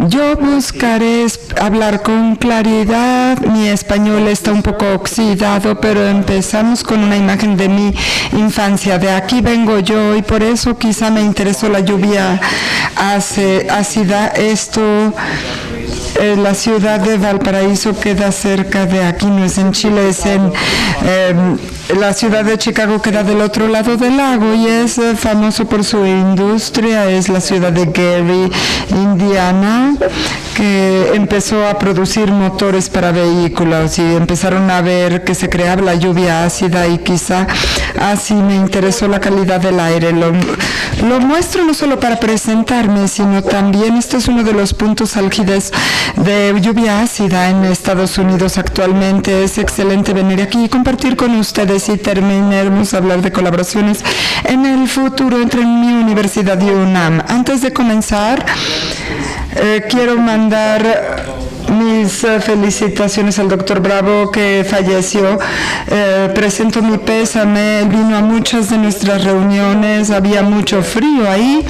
Yo buscaré hablar con claridad. Mi español está un poco oxidado, pero empezamos con una imagen de mi infancia. De aquí vengo yo y por eso quizá me interesó la lluvia ácida. La ciudad de Valparaíso queda cerca de aquí, no es en Chile, es en la ciudad de Chicago, queda del otro lado del lago y es famoso por su industria. Es la ciudad de Gary, Indiana, que empezó a producir motores para vehículos y empezaron a ver que se creaba la lluvia ácida y quizá así me interesó la calidad del aire. Lo muestro no solo para presentarme, sino también este es uno de los puntos álgidos de lluvia ácida en Estados Unidos actualmente. Es excelente venir aquí y compartir con ustedes y terminaremos a hablar de colaboraciones en el futuro entre mi universidad y UNAM. Antes de comenzar, quiero mandar mis felicitaciones al doctor Bravo, que falleció. Presento mi pésame. Él vino a muchas de nuestras reuniones, había mucho frío ahí.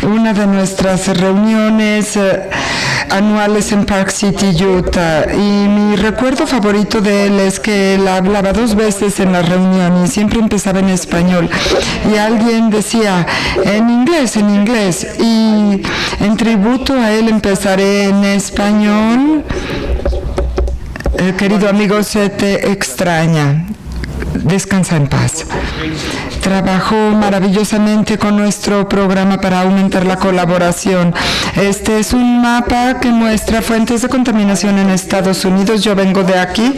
Una de nuestras reuniones anuales en Park City, Utah, y mi recuerdo favorito de él es que él hablaba 2 veces en la reunión y siempre empezaba en español y alguien decía en inglés, y en tributo a él empezaré en español. Querido amigo, se te extraña. Descansa en paz. Trabajó maravillosamente con nuestro programa para aumentar la colaboración. Este es un mapa que muestra fuentes de contaminación en Estados Unidos. Yo vengo de aquí,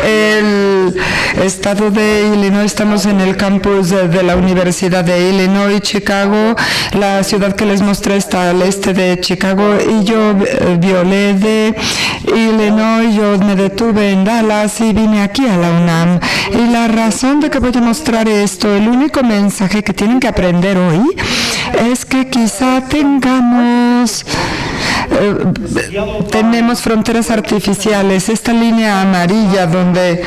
el estado de Illinois. Estamos en el campus de la Universidad de Illinois, Chicago. La ciudad que les mostré está al este de Chicago y yo violé de Illinois. Yo me detuve en Dallas y vine aquí a la UNAM. Y la razón de que voy a mostrar esto, el único mensaje que tienen que aprender hoy es que quizá tenemos fronteras artificiales. Esta línea amarilla donde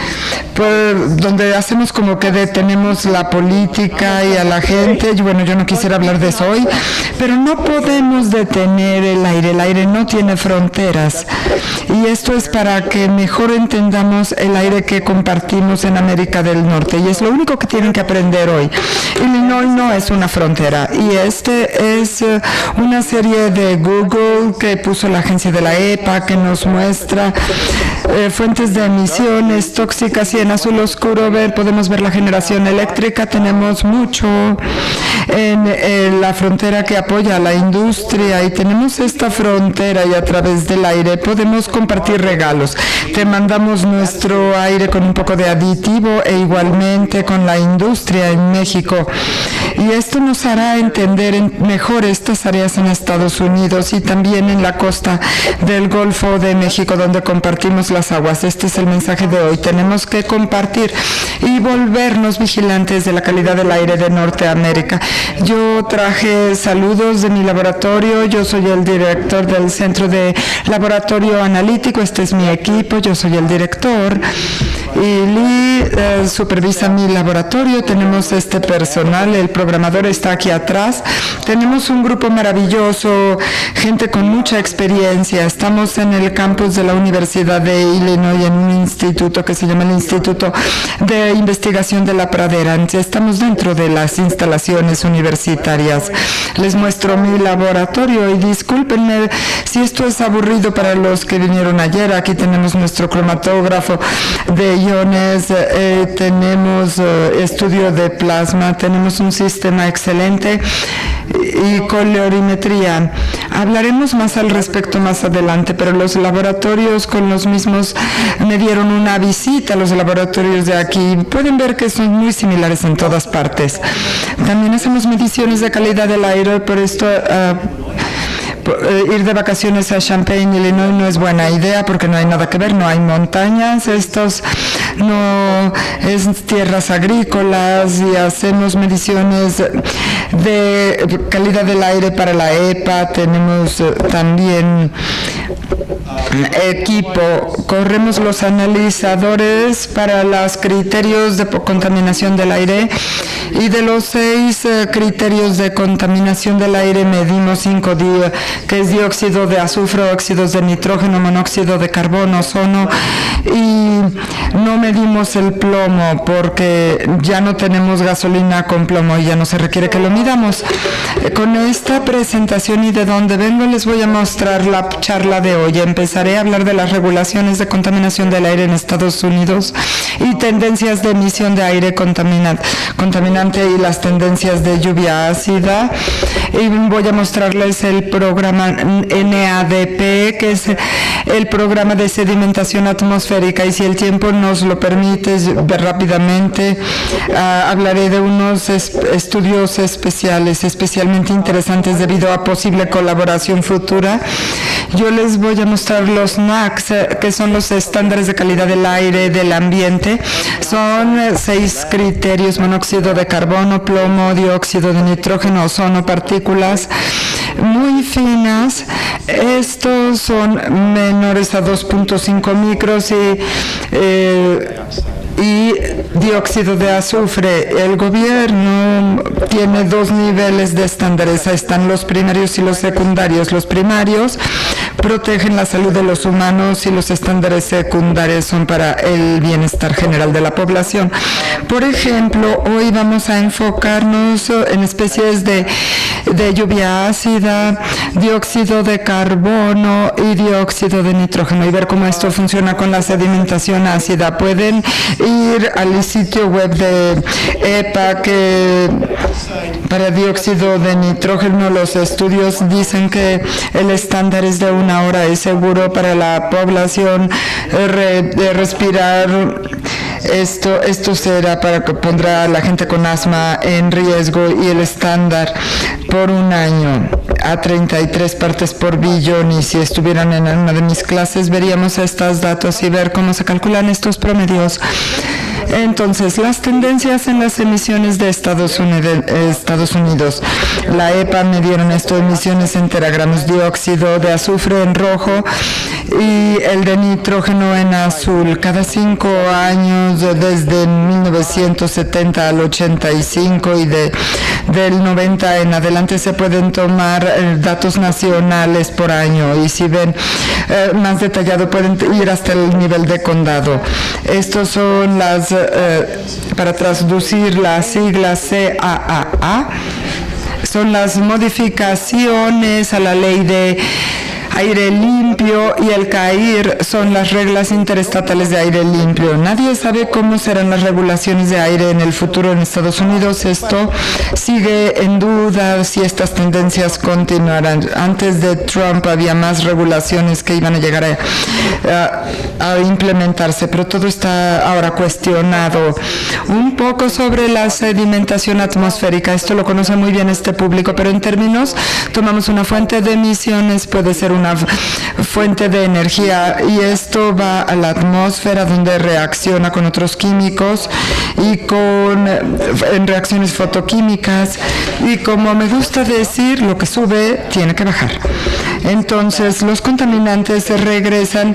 hacemos como que detenemos la política y a la gente. Bueno, yo no quisiera hablar de eso hoy, pero no podemos detener el aire. El aire no tiene fronteras. Y esto es para que mejor entendamos el aire que compartimos en América del Norte. Y es lo único que tienen que aprender hoy. Illinois no es una frontera. Y este es una serie de Google que puso la agencia de la EPA, que nos muestra fuentes de emisiones tóxicas, y en azul oscuro podemos ver la generación eléctrica. Tenemos mucho en la frontera que apoya a la industria y tenemos esta frontera y a través del aire podemos compartir regalos. Te mandamos nuestro aire con un poco de aditivo e igualmente con la industria en México. Y esto nos hará entender mejor estas áreas en Estados Unidos y también en la costa del Golfo de México, donde compartimos las aguas. Este es el mensaje de hoy. Tenemos que compartir y volvernos vigilantes de la calidad del aire de Norteamérica. Yo traje saludos de mi laboratorio. Yo soy el director del Centro de Laboratorio Analítico. Este es mi equipo. Yo soy el director. Y Lee supervisa mi laboratorio. Tenemos este personal. El programador está aquí atrás. Tenemos un grupo maravilloso, gente con mucha experiencia. Estamos en el campus de la Universidad de Illinois en un instituto que se llama el Instituto de Investigación de la Pradera. Estamos dentro de las instalaciones universitarias. Les muestro mi laboratorio y discúlpenme si esto es aburrido para los que vinieron ayer. Aquí tenemos nuestro cromatógrafo de iones, tenemos estudio de plasma, tenemos un sistema excelente y colorimetría. Hablaremos más al respecto más adelante, pero los laboratorios con los mismos me dieron una visita a los laboratorios de aquí. Pueden ver que son muy similares en todas partes. También hacemos mediciones de calidad del aire, por esto ir de vacaciones a Champaign, Illinois no es buena idea porque no hay nada que ver, no hay montañas, estos no es tierras agrícolas, y hacemos mediciones de calidad del aire para la EPA. Tenemos también equipo. Corremos los analizadores para los criterios de contaminación del aire, y de los 6 criterios de contaminación del aire medimos 5, que es dióxido de azufre, óxidos de nitrógeno, monóxido de carbono, ozono, y no medimos el plomo porque ya no tenemos gasolina con plomo y ya no se requiere que lo midamos. Con esta presentación y de dónde vengo les voy a mostrar la charla de hoy. Empezaré a hablar de las regulaciones de contaminación del aire en Estados Unidos y tendencias de emisión de aire contaminante y las tendencias de lluvia ácida. Y voy a mostrarles el programa NADP, que es el programa de sedimentación atmosférica, y si el tiempo nos lo permite, rápidamente hablaré de unos estudios especialmente interesantes debido a posible colaboración futura. Yo les voy a mostrar los NACs, que son los estándares de calidad del aire del ambiente. Son 6 criterios: monóxido de carbono, plomo, dióxido de nitrógeno, ozono, partículas muy finas. Estos son menores a 2.5 micros y dióxido de azufre. El gobierno tiene 2 niveles de estándares. Están los primarios y los secundarios. Los primarios protegen la salud de los humanos y los estándares secundarios son para el bienestar general de la población. Por ejemplo, hoy vamos a enfocarnos en especies de lluvia ácida, dióxido de carbono y dióxido de nitrógeno, y ver cómo esto funciona con la sedimentación ácida. Pueden ir al sitio web de EPA, que para dióxido de nitrógeno los estudios dicen que el estándar es de 1 hora. Es seguro para la población respirar. Esto será para que pondrá a la gente con asma en riesgo, y el estándar por 1 año a 33 partes por billón, y si estuvieran en una de mis clases veríamos estos datos y ver cómo se calculan estos promedios. Entonces, las tendencias en las emisiones de Estados Unidos. La EPA midieron estas emisiones en teragramos: dióxido de azufre en rojo y el de nitrógeno en azul. Cada 5 años, desde 1970 al 85 y del 90 en adelante, se pueden tomar datos nacionales por año, y si ven más detallado pueden ir hasta el nivel de condado. Estos son para traducir las siglas CAAA, son las modificaciones a la ley de aire limpio, y el CAIR son las reglas interestatales de aire limpio. Nadie sabe cómo serán las regulaciones de aire en el futuro en Estados Unidos. Esto sigue en duda si estas tendencias continuarán. Antes de Trump había más regulaciones que iban a llegar a implementarse, pero todo está ahora cuestionado. Un poco sobre la sedimentación atmosférica. Esto lo conoce muy bien este público, pero en términos, tomamos una fuente de emisiones, puede ser una fuente de energía, y esto va a la atmósfera, donde reacciona con otros químicos y en reacciones fotoquímicas, y como me gusta decir, lo que sube tiene que bajar. Entonces, los contaminantes se regresan.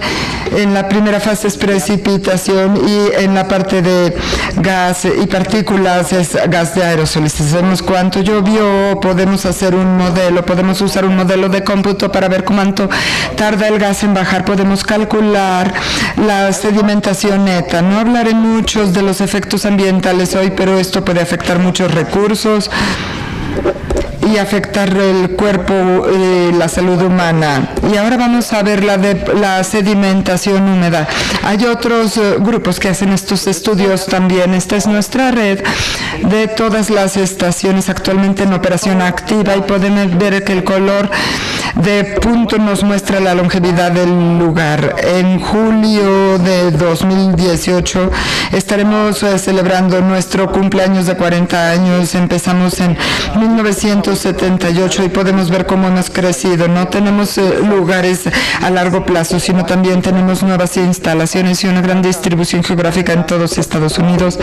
En la primera fase es precipitación, y en la parte de gas y partículas es gas de aerosoles. Si sabemos cuánto llovió, podemos hacer un modelo, podemos usar un modelo de cómputo para ver cuánto tarda el gas en bajar. Podemos calcular la sedimentación neta. No hablaré mucho de los efectos ambientales hoy, pero esto puede afectar muchos recursos y afectar el cuerpo y la salud humana. Y ahora vamos a ver la sedimentación húmeda. Hay otros grupos que hacen estos estudios también. Esta es nuestra red de todas las estaciones actualmente en operación activa, y podemos ver que el color de punto nos muestra la longevidad del lugar. En julio de 2018 estaremos celebrando nuestro cumpleaños de 40 años. Empezamos en 1900 1978 y podemos ver cómo hemos crecido. No tenemos lugares a largo plazo, sino también tenemos nuevas instalaciones y una gran distribución geográfica en todos Estados Unidos,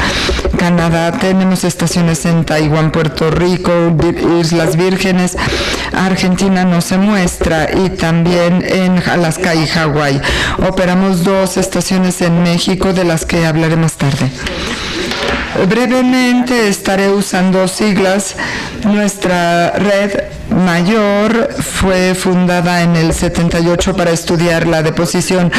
Canadá. Tenemos estaciones en Taiwán, Puerto Rico, Islas Vírgenes, Argentina no se muestra, y también en Alaska y Hawái. Operamos 2 estaciones en México, de las que hablaré más tarde. Brevemente estaré usando siglas. Nuestra red mayor fue fundada en el 78 para estudiar la deposición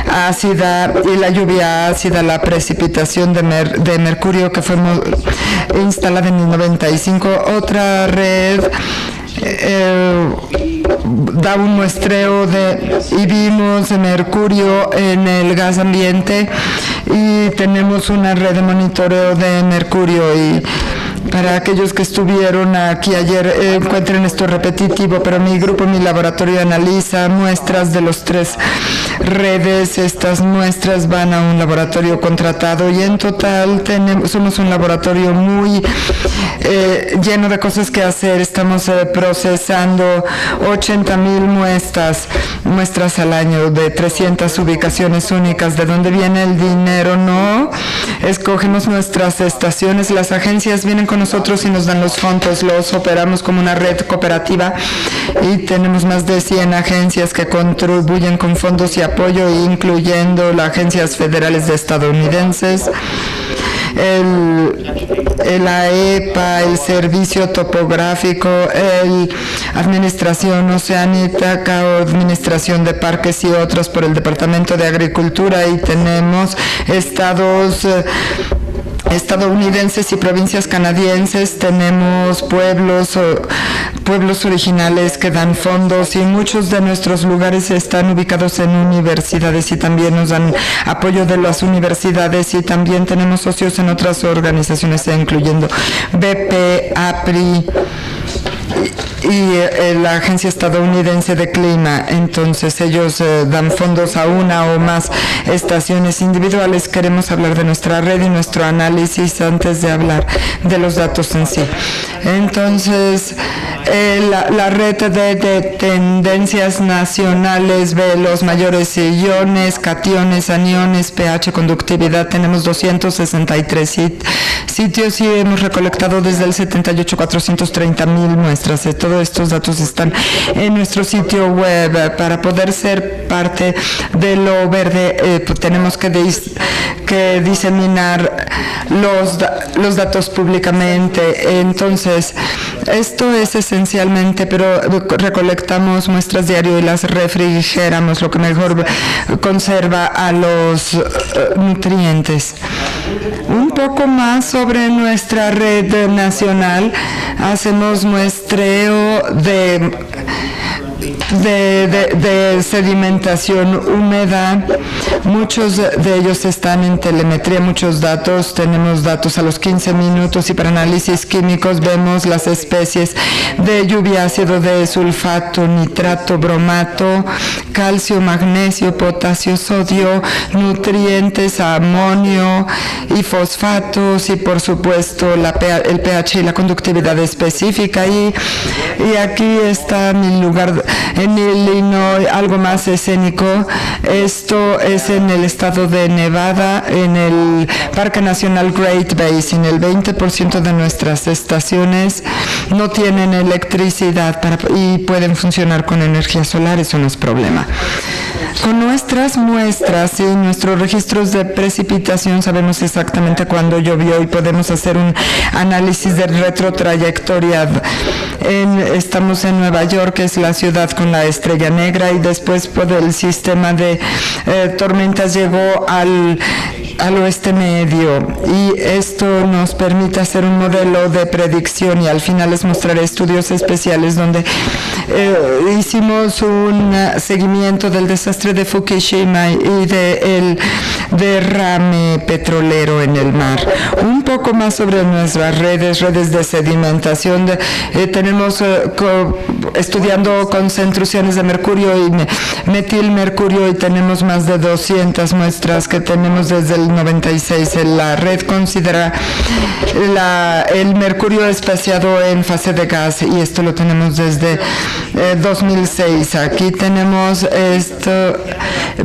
ácida y la lluvia ácida, la precipitación de mercurio, que fue instalada en el 95. Otra red da un muestreo y vimos mercurio en el gas ambiente, y tenemos una red de monitoreo de mercurio. Y para aquellos que estuvieron aquí ayer, encuentren esto repetitivo, pero mi laboratorio analiza muestras de los 3 redes. Estas muestras van a un laboratorio contratado, y en total somos un laboratorio muy lleno de cosas que hacer. Estamos procesando 80,000 muestras al año de 300 ubicaciones únicas. ¿De dónde viene el dinero? No escogemos nuestras estaciones. Las agencias vienen con nosotros y nos dan los fondos. Los operamos como una red cooperativa, y tenemos más de 100 agencias que contribuyen con fondos y apoyo, incluyendo las agencias federales de estadounidenses, la EPA, el Servicio Topográfico, Administración Oceánica o Administración de Parques, y otros por el Departamento de Agricultura. Y tenemos estados estadounidenses y provincias canadienses. Tenemos pueblos originales que dan fondos, y muchos de nuestros lugares están ubicados en universidades, y también nos dan apoyo de las universidades, y también tenemos socios en otras organizaciones, incluyendo BP, APRI y la Agencia Estadounidense de Clima. Entonces ellos dan fondos a una o más estaciones individuales. Queremos hablar de nuestra red y nuestro análisis antes de hablar de los datos en sí. Entonces la red de tendencias nacionales ve los mayores iones, cationes, aniones, pH, conductividad. Tenemos 263 sitios, y hemos recolectado desde el 78 430,000 muestras. Todos estos datos están en nuestro sitio web. Para poder ser parte de lo verde, tenemos que diseminar los datos públicamente. Entonces, esto es esencialmente, pero recolectamos muestras diario y las refrigeramos, lo que mejor conserva a los nutrientes. Un poco más sobre nuestra red nacional. Hacemos muestreo de sedimentación húmeda. Muchos de ellos están en telemetría, muchos datos. Tenemos datos a los 15 minutos, y para análisis químicos vemos las especies de lluvia ácido, de sulfato, nitrato, bromato, calcio, magnesio, potasio, sodio, nutrientes, amonio y fosfatos, y por supuesto el pH y la conductividad específica. Y aquí está mi lugar en Illinois, algo más escénico. Esto es en el estado de Nevada, en el Parque Nacional Great Basin. El 20% de nuestras estaciones no tienen electricidad y pueden funcionar con energía solar. Eso no es problema. Con nuestras muestras y nuestros registros de precipitación sabemos exactamente cuándo llovió, y podemos hacer un análisis de retrotrayectoria. Estamos en Nueva York, que es la ciudad con la estrella negra, y después por el sistema de tormentas llegó al oeste medio, y esto nos permite hacer un modelo de predicción, y al final les mostraré estudios especiales donde hicimos un seguimiento del desastre de Fukushima y del derrame petrolero en el mar. Un poco más sobre nuestras redes de sedimentación. Tenemos estudiando concentraciones de mercurio y metilmercurio, y tenemos más de 200 muestras que tenemos desde el 96. La red considera el mercurio especiado en fase de gas, y esto lo tenemos desde 2006. Aquí tenemos esto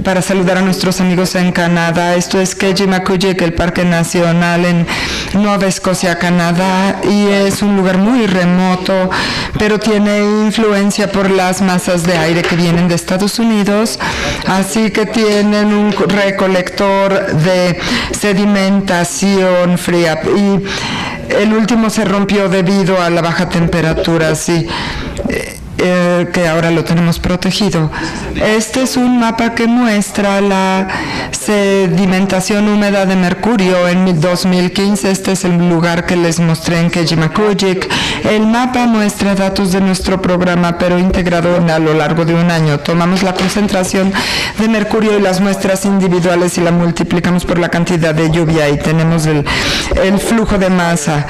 para saludar a nuestros amigos en Canadá. Esto es Kejimakujik, el Parque Nacional en Nueva Escocia, Canadá, y es un lugar muy remoto, pero tiene influencia por las masas de aire que vienen de Estados Unidos, así que tienen un recolector de sedimentación fría, y el último se rompió debido a la baja temperatura, sí. Que ahora lo tenemos protegido. Este es un mapa que muestra la sedimentación húmeda de mercurio en 2015. Este es el lugar que les mostré en Kejimakujik. El mapa muestra datos de nuestro programa, pero integrado a lo largo de un año. Tomamos la concentración de mercurio y las muestras individuales y la multiplicamos por la cantidad de lluvia, y tenemos el flujo de masa.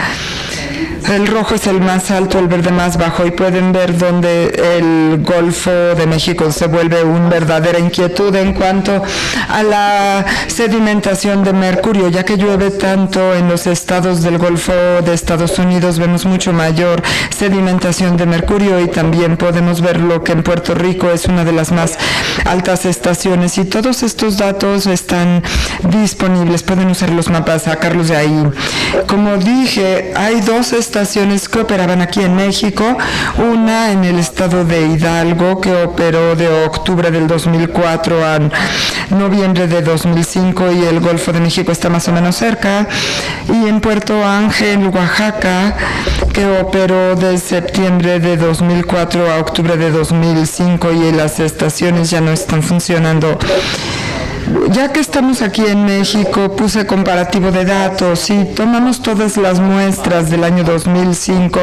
El rojo es el más alto, el verde más bajo, y pueden ver donde el Golfo de México se vuelve una verdadera inquietud en cuanto a la sedimentación de mercurio, ya que llueve tanto en los estados del Golfo de Estados Unidos. Vemos mucho mayor sedimentación de mercurio, y también podemos ver lo que en Puerto Rico es una de las más altas estaciones, y todos estos datos están disponibles. Pueden usar los mapas, sacarlos de ahí. Como dije, hay dos estaciones que operaban aquí en México, una en el estado de Hidalgo, que operó de octubre del 2004 a noviembre de 2005, y el Golfo de México está más o menos cerca, y en Puerto Ángel, Oaxaca, que operó de septiembre de 2004 a octubre de 2005, y las estaciones ya no están funcionando. Ya que estamos aquí en México, puse comparativo de datos y tomamos todas las muestras del año 2005,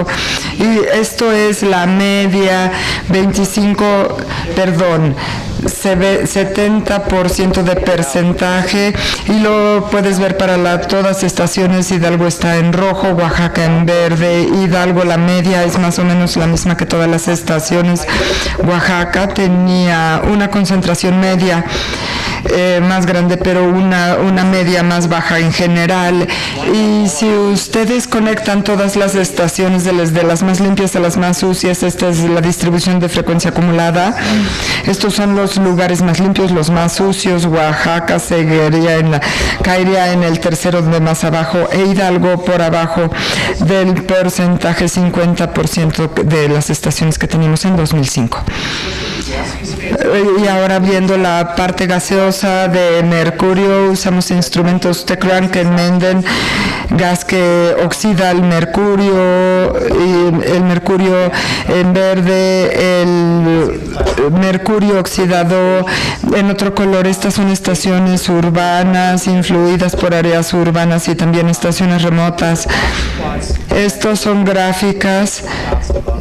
y esto es la media 70% de porcentaje, y lo puedes ver para todas estaciones. Hidalgo está en rojo, Oaxaca en verde. Hidalgo, la media es más o menos la misma que todas las estaciones. Oaxaca tenía una concentración media más grande, pero una media más baja en general. Y si ustedes conectan todas las estaciones de las más limpias a las más sucias, esta es la distribución de frecuencia acumulada. Estos son los lugares más limpios, los más sucios. Oaxaca caería en el tercero de más abajo, e Hidalgo por abajo del porcentaje 50% de las estaciones que teníamos en 2005. Y ahora, viendo la parte gaseosa de mercurio, usamos instrumentos Tecran que miden gas que oxida el mercurio, y el mercurio en verde, el mercurio oxidado en otro color. Estas son estaciones urbanas influidas por áreas urbanas, y también estaciones remotas. Estos son gráficas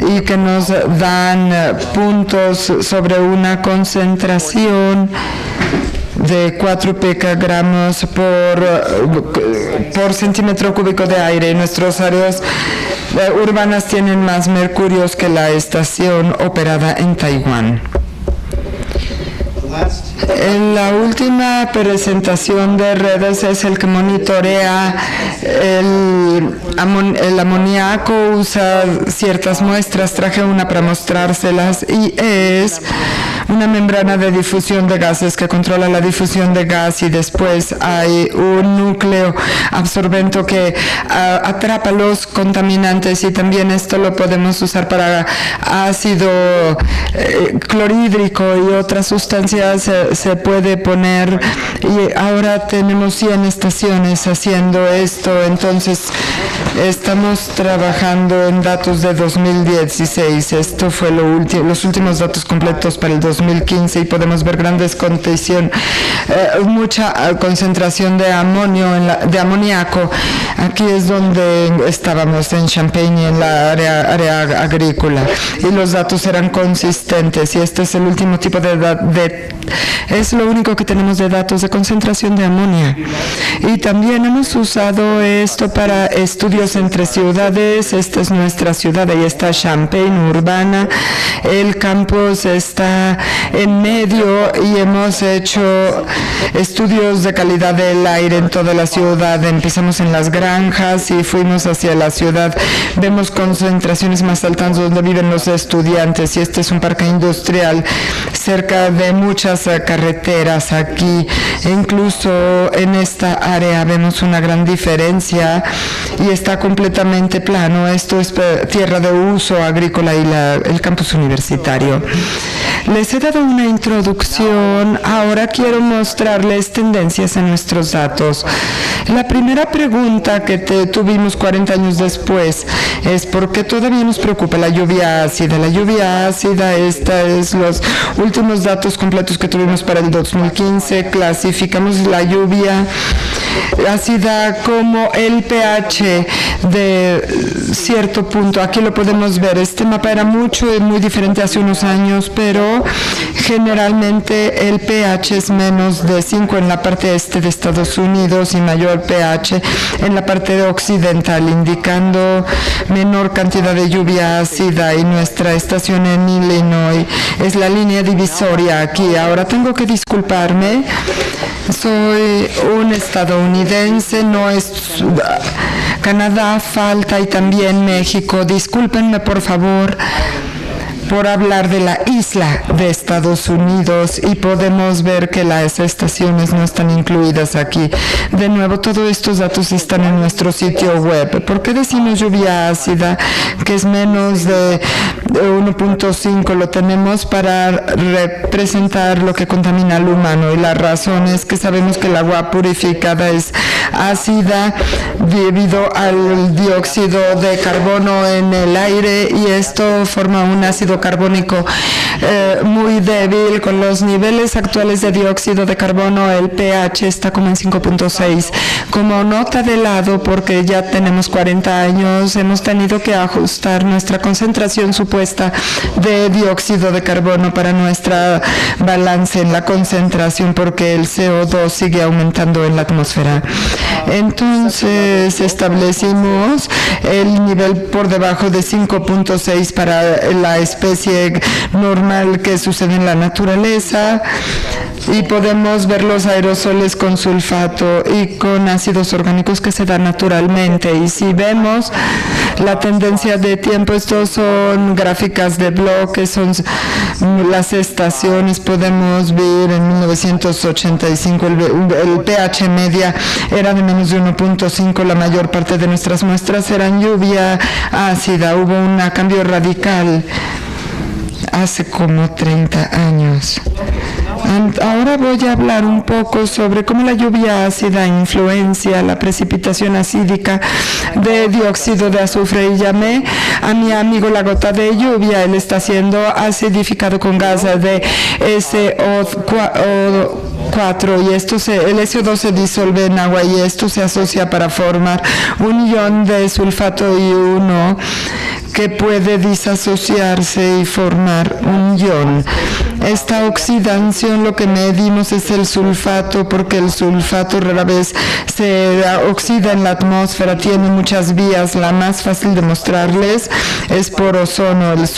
y que nos dan puntos sobre una concentración de 4 picagramos por centímetro cúbico de aire. Nuestras áreas urbanas tienen más mercurios que la estación operada en Taiwán. En la última presentación de redes es el que monitorea el amoníaco, usa ciertas muestras. Traje una para mostrárselas, y es una membrana de difusión de gases que controla la difusión de gas, y después hay un núcleo absorbente que atrapa los contaminantes, y también esto lo podemos usar para ácido clorhídrico y otras sustancias. Se puede poner, y ahora tenemos 100 estaciones haciendo esto. Entonces estamos trabajando en datos de 2016. Esto fue los últimos datos completos para el 2016. 2015 y podemos ver mucha concentración de amoníaco. Aquí es donde estábamos en Champaign, en la área agrícola, y los datos eran consistentes, y este es el último tipo es lo único que tenemos de datos de concentración de amonio. Y también hemos usado esto para estudios entre ciudades. Esta es nuestra ciudad, ahí está Champaign urbana, el campus está en medio, y hemos hecho estudios de calidad del aire en toda la ciudad. Empezamos en las granjas y fuimos hacia la ciudad. Vemos concentraciones más altas donde viven los estudiantes, y este es un parque industrial cerca de muchas carreteras aquí. Incluso en esta área vemos una gran diferencia y está completamente plano. Esto es tierra de uso agrícola y el campus universitario. Les he dado una introducción, ahora quiero mostrarles tendencias en nuestros datos. La primera pregunta que tuvimos 40 años después es ¿por qué todavía nos preocupa la lluvia ácida? La lluvia ácida, esta es los últimos datos completos que tuvimos para el 2015. Clasificamos la lluvia ácida como el pH de cierto punto. Aquí lo podemos ver. Este mapa era muy diferente hace unos años, pero generalmente el pH es menos de 5 en la parte este de Estados Unidos y mayor pH en la parte occidental, indicando menor cantidad de lluvia ácida. Y nuestra estación en Illinois es la línea divisoria aquí. Ahora tengo que disculparme. Soy un estadounidense, no es Canadá, falta, y también México. Discúlpenme, por favor, por hablar de la isla de Estados Unidos, y podemos ver que las estaciones no están incluidas aquí. De nuevo, todos estos datos están en nuestro sitio web. ¿Por qué decimos lluvia ácida, que es menos de 1.5? Lo tenemos para representar lo que contamina al humano, y la razón es que sabemos que el agua purificada es ácida debido al dióxido de carbono en el aire, y esto forma un ácido carbónico muy débil. Con los niveles actuales de dióxido de carbono, el pH está como en 5.6. Como nota de lado, porque ya tenemos 40 años, hemos tenido que ajustar nuestra concentración supuesta de dióxido de carbono para nuestra balance en la concentración, porque el CO2 sigue aumentando en la atmósfera. Entonces establecimos el nivel por debajo de 5.6 para la especie normal que sucede en la naturaleza, y podemos ver los aerosoles con sulfato y con ácidos orgánicos que se dan naturalmente. Y si vemos la tendencia de tiempo, estos son gráficas de bloques, son las estaciones. Podemos ver en 1985 el pH media era de menos de 1.5. La mayor parte de nuestras muestras eran lluvia ácida. Hubo un cambio radical hace como 30 años. Ahora voy a hablar un poco sobre cómo la lluvia ácida influencia la precipitación acídica de dióxido de azufre, y llamé a mi amigo la gota de lluvia. Él está siendo acidificado con gas de SO4, y el SO2 se disuelve en agua, y esto se asocia para formar un ion de sulfato I1 que puede disasociarse y formar un ion. Esta oxidación, lo que medimos es el sulfato, porque el sulfato rara vez se oxida en la atmósfera, tiene muchas vías. La más fácil de mostrarles es por ozono. El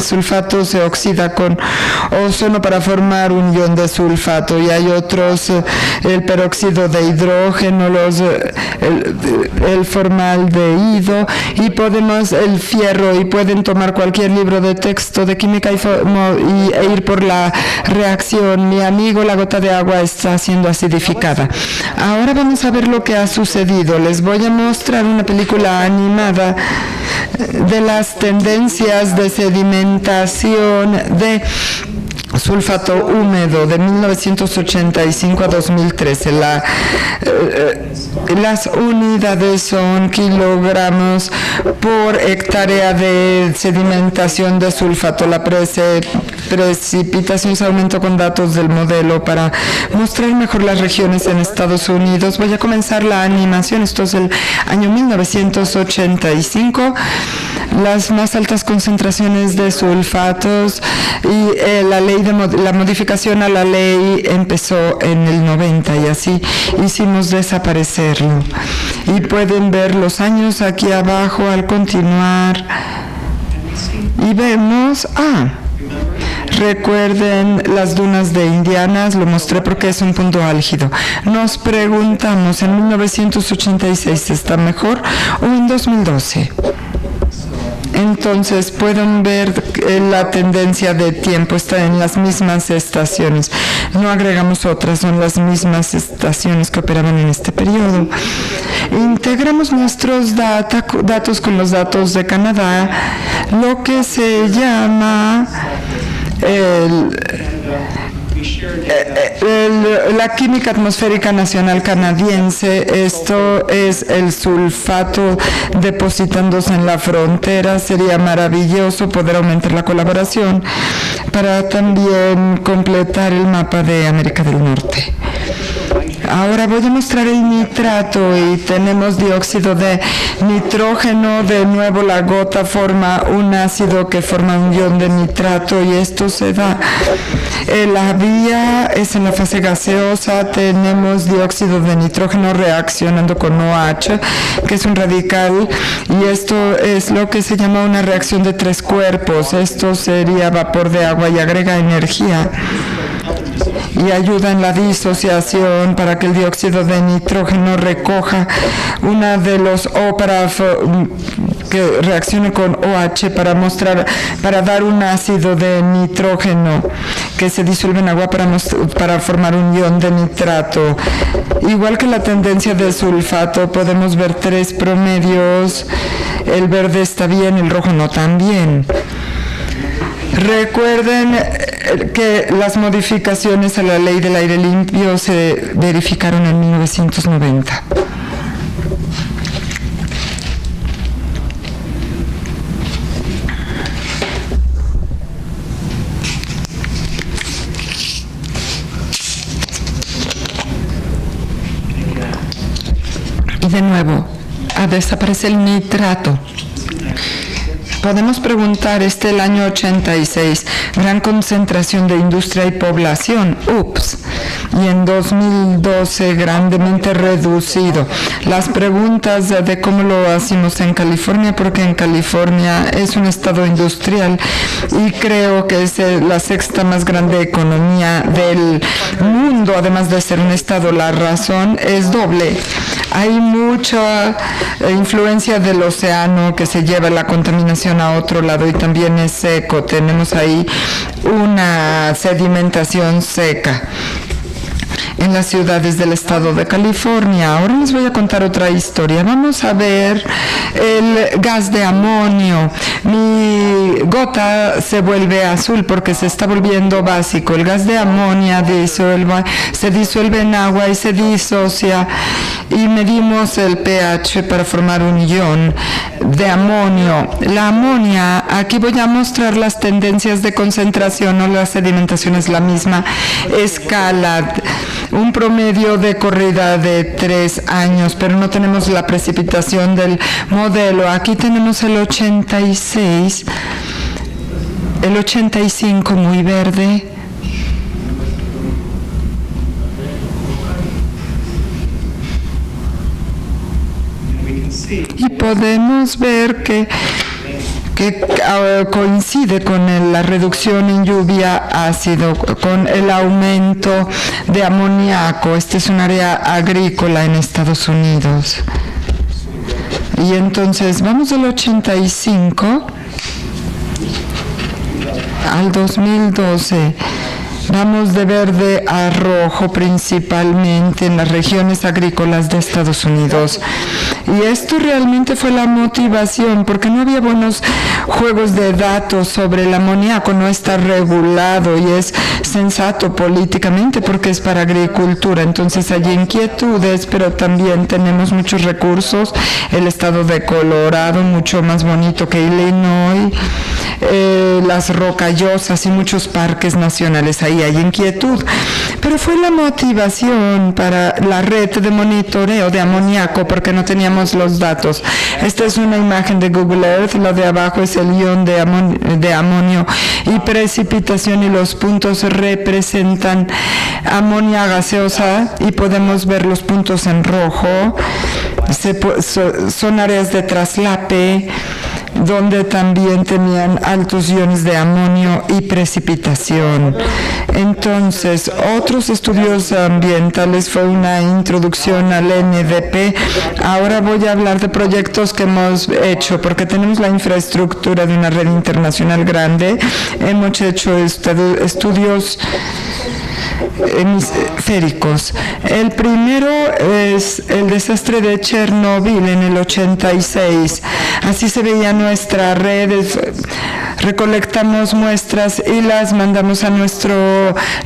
sulfato se oxida con ozono para formar un ion de sulfato, y hay otros, el peróxido de hidrógeno, el formaldehído, y podemos el fierro, y pueden tomar cualquier libro de texto de química e ir por la reacción. Mi amigo, la gota de agua está siendo acidificada. Ahora vamos a ver lo que ha sucedido. Les voy a mostrar una película animada de las tendencias de sedimentación de sulfato húmedo de 1985 a 2013. Las unidades son kilogramos por hectárea de sedimentación de sulfato. La precipitaciones, aumento con datos del modelo para mostrar mejor las regiones en Estados Unidos. Voy a comenzar la animación. Esto es el año 1985. Las más altas concentraciones de sulfatos y la modificación a la ley empezó en el 90 y así hicimos desaparecerlo. Y pueden ver los años aquí abajo al continuar. Y vemos, recuerden las dunas de Indianas, lo mostré porque es un punto álgido. Nos preguntamos, ¿en 1986 está mejor o en 2012? Entonces pueden ver la tendencia de tiempo, está en las mismas estaciones. No agregamos otras, son las mismas estaciones que operaban en este periodo. Integramos nuestros datos con los datos de Canadá, lo que se llama la química atmosférica nacional canadiense. Esto es el sulfato depositándose en la frontera. Sería maravilloso poder aumentar la colaboración para también completar el mapa de América del Norte. Ahora voy a mostrar el nitrato y tenemos dióxido de nitrógeno. De nuevo la gota forma un ácido que forma un ion de nitrato y esto se da. La vía es en la fase gaseosa. Tenemos dióxido de nitrógeno reaccionando con OH, que es un radical, y esto es lo que se llama una reacción de tres cuerpos. Esto sería vapor de agua y agrega energía y ayuda en la disociación para que el dióxido de nitrógeno recoja una de los O para que reaccione con OH para dar un ácido de nitrógeno que se disuelve en agua para formar un ion de nitrato. Igual que la tendencia de sulfato, podemos ver tres promedios. El verde está bien, el rojo no tan bien. Recuerden que las modificaciones a la ley del aire limpio se verificaron en 1990. Y de nuevo, desaparece el nitrato. Podemos preguntar, el año 86, gran concentración de industria y población, ups, y en 2012 grandemente reducido. Las preguntas de cómo lo hacemos en California, porque en California es un estado industrial y creo que es la sexta más grande economía del mundo, además de ser un estado. La razón es doble. Hay mucha influencia del océano que se lleva la contaminación a otro lado y también es seco. Tenemos ahí una sedimentación seca en las ciudades del estado de California. Ahora les voy a contar otra historia. Vamos a ver el gas de amonio. Mi gota se vuelve azul porque se está volviendo básico. El gas de amonio se disuelve en agua y se disocia, y medimos el pH para formar un ion de amonio. La amonia, aquí voy a mostrar las tendencias de concentración o la sedimentación es la misma escala. Un promedio de corrida de 3 años, pero no tenemos la precipitación del modelo. Aquí tenemos el 86, el 85 muy verde. Y podemos ver que coincide con la reducción en lluvia ácido, con el aumento de amoníaco. Este es un área agrícola en Estados Unidos. Y entonces vamos del 85 al 2012. Vamos de verde a rojo principalmente en las regiones agrícolas de Estados Unidos. Y esto realmente fue la motivación, porque no había buenos juegos de datos sobre el amoníaco, no está regulado y es sensato políticamente porque es para agricultura. Entonces hay inquietudes, pero también tenemos muchos recursos. El estado de Colorado, mucho más bonito que Illinois, las Rocallosas y muchos parques nacionales, ahí hay inquietud. Pero fue la motivación para la red de monitoreo de amoníaco porque no teníamos los datos. Esta es una imagen de Google Earth, lo de abajo es el ion de amonio y precipitación, y los puntos representan amonia gaseosa y podemos ver los puntos en rojo. Son áreas de traslape donde también tenían altos iones de amonio y precipitación. Entonces, otros estudios ambientales fue una introducción al NDP. Ahora voy a hablar de proyectos que hemos hecho, porque tenemos la infraestructura de una red internacional grande. Hemos hecho estudios hemisféricos. El primero es el desastre de Chernobyl en el 86. Así se veía nuestra red. Recolectamos muestras y las mandamos a nuestro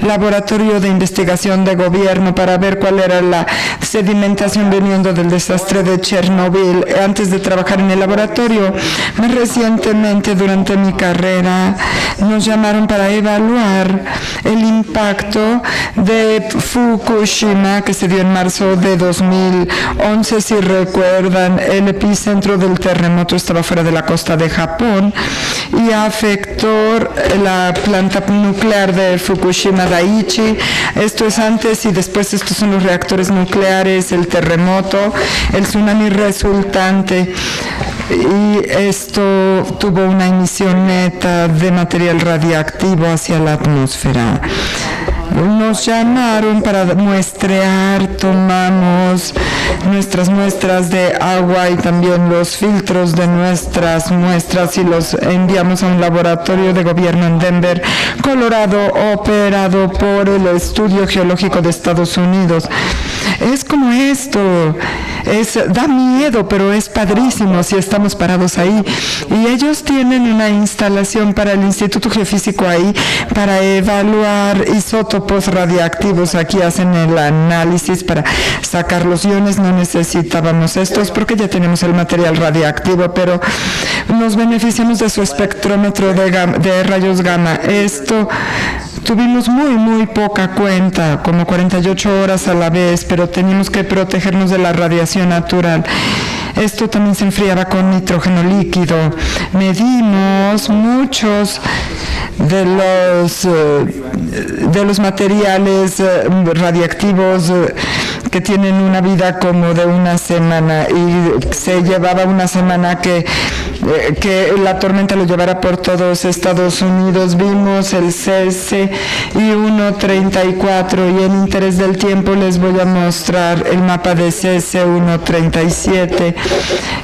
laboratorio de investigación de gobierno para ver cuál era la sedimentación viniendo del desastre de Chernobyl antes de trabajar en el laboratorio. Más recientemente, durante mi carrera, nos llamaron para evaluar el impacto de Fukushima, que se dio en marzo de 2011. Si recuerdan, el epicentro del terremoto estaba fuera de la costa de Japón y afectó la planta nuclear de Fukushima Daiichi. Esto es antes y después. Estos son los reactores nucleares, el terremoto, el tsunami resultante, y esto tuvo una emisión neta de material radiactivo hacia la atmósfera. Nos llamaron para muestrear, tomamos nuestras muestras de agua y también los filtros de nuestras muestras y los enviamos a un laboratorio de gobierno en Denver, Colorado, operado por el Estudio Geológico de Estados Unidos. Es como esto, da miedo, pero es padrísimo si estamos parados ahí. Y ellos tienen una instalación para el Instituto Geofísico ahí para evaluar isótopos radiactivos. Aquí hacen el análisis para sacar los iones. No necesitábamos estos porque ya tenemos el material radiactivo, pero nos beneficiamos de su espectrómetro de rayos gamma. Esto tuvimos muy poca cuenta, como 48 horas a la vez, pero teníamos que protegernos de la radiación natural. Esto también se enfriaba con nitrógeno líquido. Medimos muchos de los materiales radiactivos que tienen una vida como de una semana, y se llevaba una semana que la tormenta lo llevara por todos Estados Unidos. Vimos el CC y 134, y en interés del tiempo les voy a mostrar el mapa de CC 137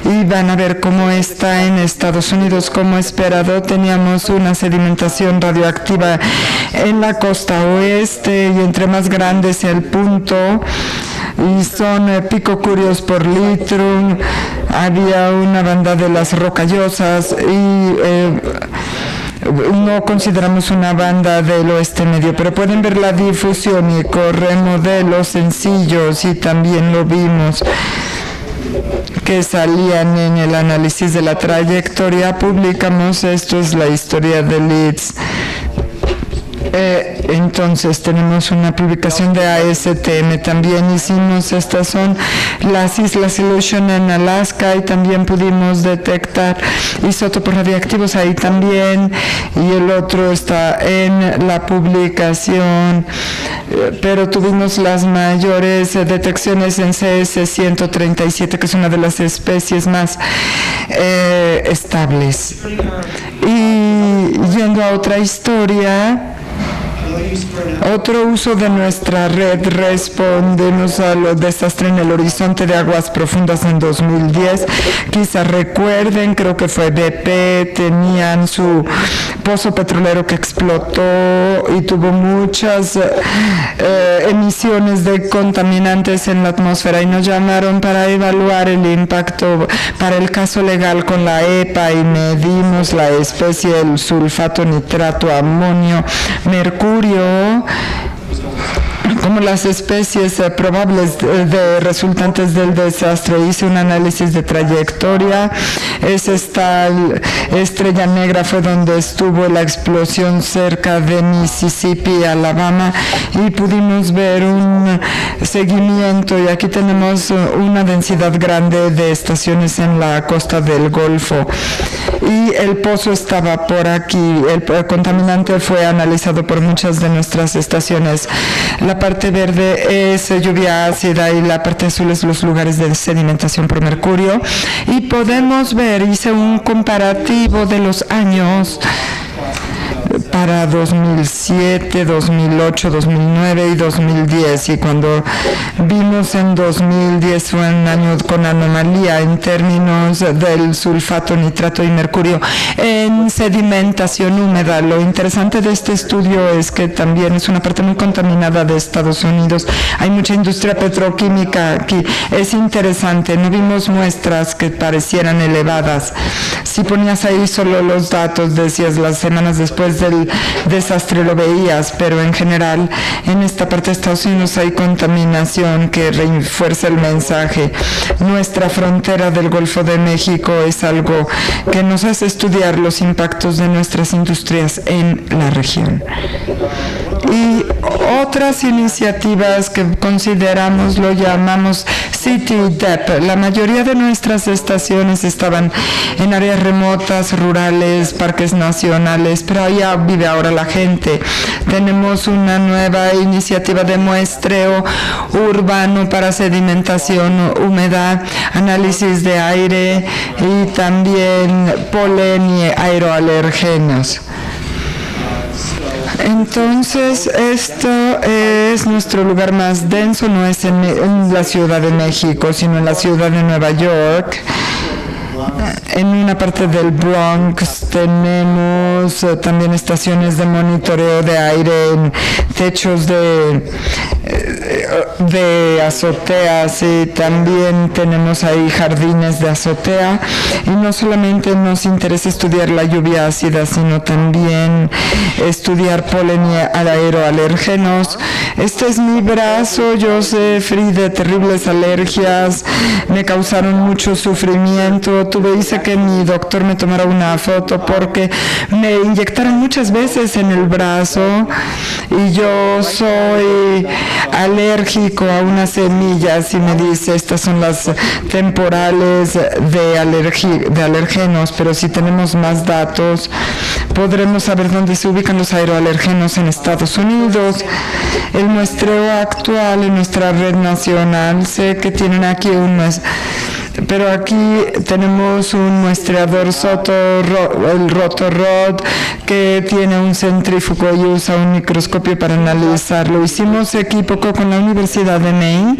y van a ver cómo está en Estados Unidos. Como esperado, teníamos una sedimentación radioactiva en la costa oeste, y entre más grande sea el punto, y son picocurios por litro. Había una banda de las Rocallosas y no consideramos una banda del oeste medio, pero pueden ver la difusión y corre modelos sencillos, y también lo vimos que salían en el análisis de la trayectoria. Publicamos esto, es la historia de Leeds. Entonces tenemos una publicación de ASTM. También hicimos, estas son las islas Aleutian en Alaska, y también pudimos detectar isótopos radiactivos ahí también, y el otro está en la publicación, pero tuvimos las mayores detecciones en CS-137, que es una de las especies más estables. Y yendo a otra historia, Otro uso de nuestra red, respondemos a los desastres en el horizonte de aguas profundas en 2010. Quizás recuerden, creo que fue BP, tenían su pozo petrolero que explotó y tuvo muchas emisiones de contaminantes en la atmósfera y nos llamaron para evaluar el impacto para el caso legal con la EPA y medimos la especie del sulfato, nitrato, amonio, mercurio como las especies probables de resultantes del desastre. Hice un análisis de trayectoria. Esta estrella negra fue donde estuvo la explosión cerca de Mississippi, Alabama, y pudimos ver un seguimiento, y aquí tenemos una densidad grande de estaciones en la costa del Golfo. Y el pozo estaba por aquí. El contaminante fue analizado por muchas de nuestras estaciones. La parte verde es lluvia ácida y la parte azul es los lugares de sedimentación por mercurio. Y podemos ver, hice un comparativo de los años para 2007, 2008, 2009 y 2010, y cuando vimos en 2010 fue un año con anomalía en términos del sulfato, nitrato y mercurio en sedimentación húmeda. Lo interesante de este estudio es que también es una parte muy contaminada de Estados Unidos. Hay mucha industria petroquímica aquí. Es interesante, no vimos muestras que parecieran elevadas. Si ponías ahí solo los datos, decías las semanas después del desastre lo veías, pero en general en esta parte de Estados Unidos hay contaminación que refuerza el mensaje. Nuestra frontera del Golfo de México es algo que nos hace estudiar los impactos de nuestras industrias en la región. Y otras iniciativas que consideramos, lo llamamos City DEP. La mayoría de nuestras estaciones estaban en áreas remotas, rurales, parques nacionales, pero allá vive ahora la gente. Tenemos una nueva iniciativa de muestreo urbano para sedimentación, humedad, análisis de aire y también polen y aeroalergenos. Entonces, esto es nuestro lugar más denso, no es en la Ciudad de México, sino en la ciudad de Nueva York. En una parte del Bronx tenemos también estaciones de monitoreo de aire en techos de azoteas, y también tenemos ahí jardines de azotea. Y no solamente nos interesa estudiar la lluvia ácida, sino también estudiar polen y aeroalérgenos. Este es mi brazo, yo sufrí de terribles alergias, me causaron mucho sufrimiento. Hice que mi doctor me tomara una foto porque me inyectaron muchas veces en el brazo y yo soy alérgico a unas semillas, y me dice estas son las temporales de alergenos, pero si tenemos más datos podremos saber dónde se ubican los aeroalergenos en Estados Unidos. El muestreo actual en nuestra red nacional, sé que tienen aquí pero aquí tenemos un muestreador el Rotorod, que tiene un centrífugo y usa un microscopio para analizarlo. Hicimos equipo con la Universidad de Maine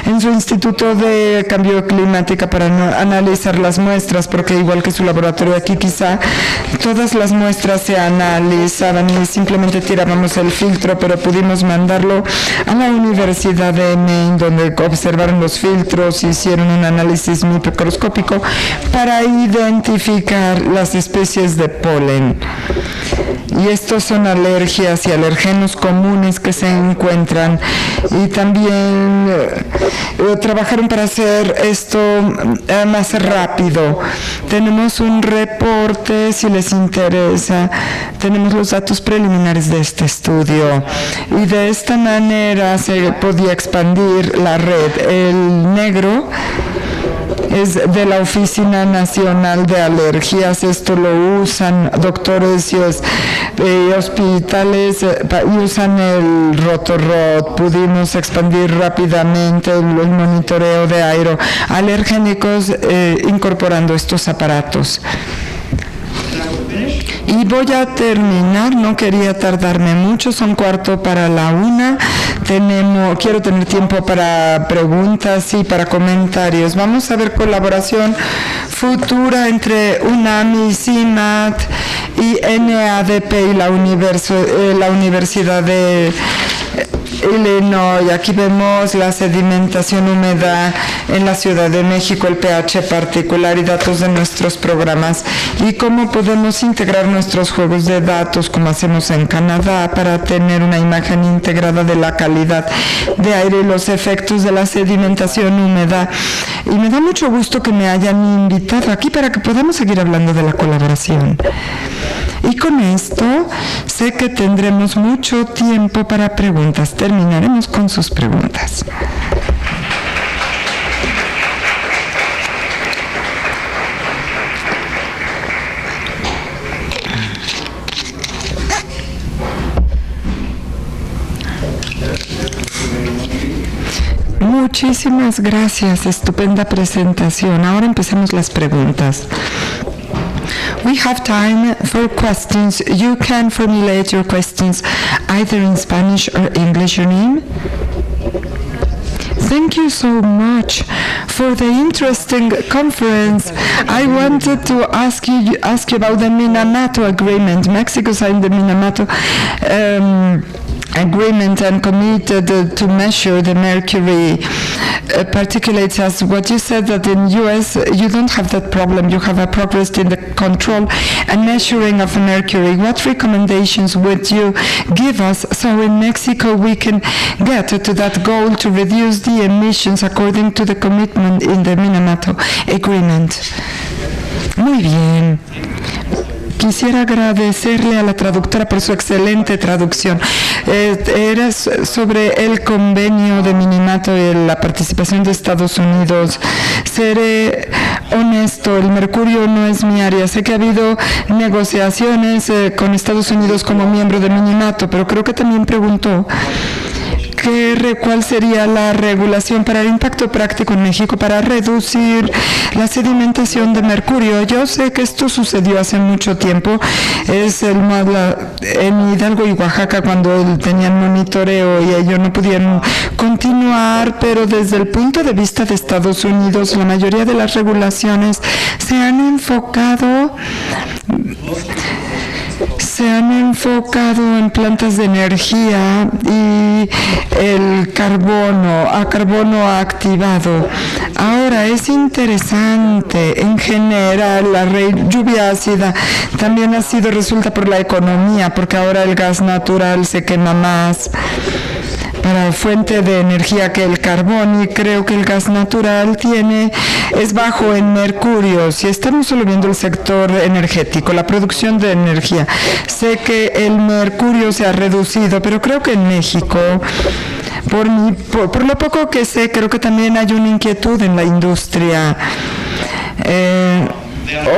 en su Instituto de Cambio Climático para analizar las muestras, porque igual que su laboratorio aquí, quizá todas las muestras se analizaban y simplemente tirábamos el filtro, pero pudimos mandarlo a la Universidad de Maine, donde observaron los filtros, hicieron un análisis microscópico para identificar las especies de polen. Y estos son alergias y alergenos comunes que se encuentran. Y también trabajaron para hacer esto más rápido. Tenemos un reporte, si les interesa. Tenemos los datos preliminares de este estudio. Y de esta manera se podía expandir la red. El negro es de la Oficina Nacional de Alergias. Esto lo usan doctores y hospitales, usan el Rotorod. Pudimos expandir rápidamente el monitoreo de aeroalergénicos incorporando estos aparatos. Y Y voy a terminar, no quería tardarme mucho, son 1:45. Quiero tener tiempo para preguntas y para comentarios. Vamos a ver colaboración futura entre UNAM y CIMAT y NADP y la Universidad de Illinois. Aquí vemos la sedimentación húmeda en la Ciudad de México, el pH particular y datos de nuestros programas y cómo podemos integrar nuestros juegos de datos como hacemos en Canadá para tener una imagen integrada de la calidad de aire y los efectos de la sedimentación húmeda. Y me da mucho gusto que me hayan invitado aquí para que podamos seguir hablando de la colaboración. Y con esto sé que tendremos mucho tiempo para preguntas. Terminaremos con sus preguntas. Muchísimas gracias, estupenda presentación. Ahora empecemos las preguntas. We have time for questions. You can formulate your questions either in Spanish or English. Your name? Thank you so much for the interesting conference. I wanted to ask you about the Minamato agreement. Mexico signed the Minamato agreement and committed to measure the mercury particulates. As what you said, that in US you don't have that problem. You have a progress in the control and measuring of mercury. What recommendations would you give us so in Mexico we can get to that goal to reduce the emissions according to the commitment in the Minamato agreement? Muy bien. Quisiera agradecerle a la traductora por su excelente traducción. Era sobre el convenio de Minamato y la participación de Estados Unidos. Seré honesto, el mercurio no es mi área. Sé que ha habido negociaciones con Estados Unidos como miembro de Minamato, pero creo que también preguntó cuál sería la regulación para el impacto práctico en México para reducir la sedimentación de mercurio. Yo sé que esto sucedió hace mucho tiempo. En Hidalgo y Oaxaca cuando tenían monitoreo y ellos no pudieron continuar, pero desde el punto de vista de Estados Unidos, la mayoría de las regulaciones se han enfocado en plantas de energía y el carbono activado. Ahora es interesante, en general, la lluvia ácida también resulta por la economía, porque ahora el gas natural se quema más para fuente de energía que el carbón, y creo que el gas natural es bajo en mercurio. Si estamos solo viendo el sector energético, la producción de energía, sé que el mercurio se ha reducido, pero creo que en México, por lo poco que sé, creo que también hay una inquietud en la industria.